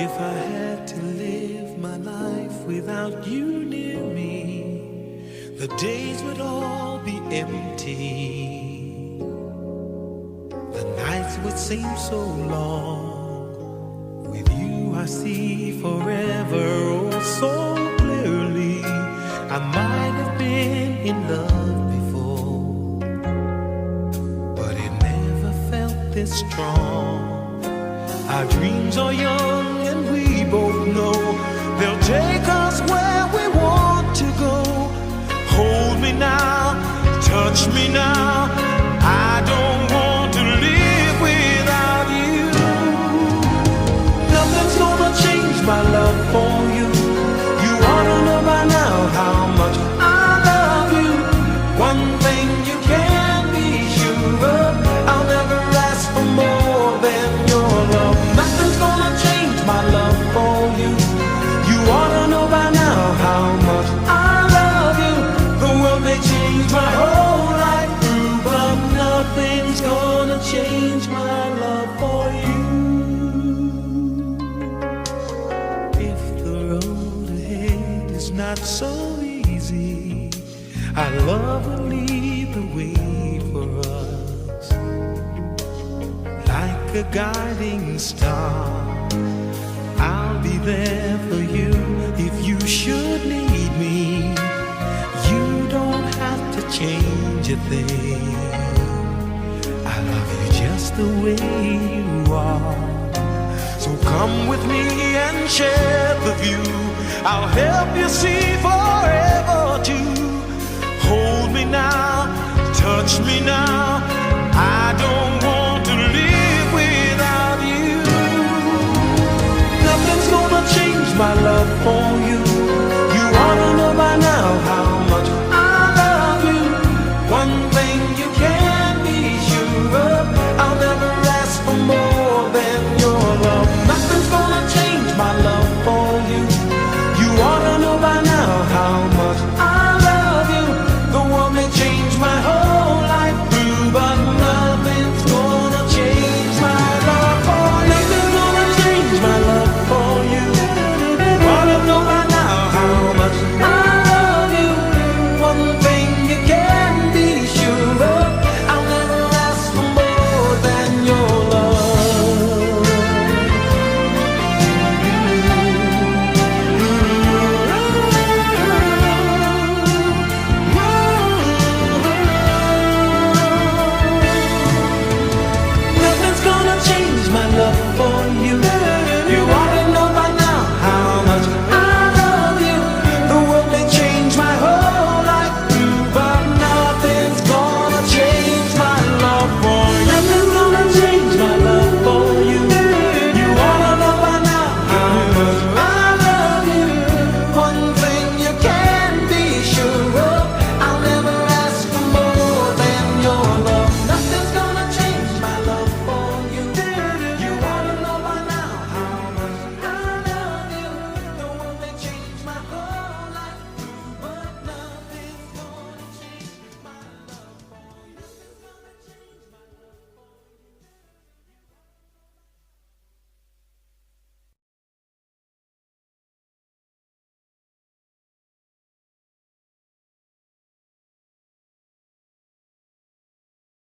If I had to live my life without you near me, the days would all be empty. The nights would seem so long. With you I see forever oh so clearly. I might have been in love before, but it never felt this strong. Our dreams are young and we both know they'll take us where we want to go. Hold me now, touch me now. I don't want to live without you. Nothing's gonna change my love for you. You ought to know by now how much I love you. One thing you can be sure of, I'll never ask for more than your love. Nothing's gonna change my love for you. You ought to know by now how much I love you. The world may change my whole life through, but nothing's gonna change my love for you. If the road ahead is not so easy, our love will lead the way for us. Like a guiding star, I'll be there for you if you should need me. You don't have to change a thing. I love you just the way you are. So come with me and share the view. I'll help you see forever too. Hold me now, touch me now. I don't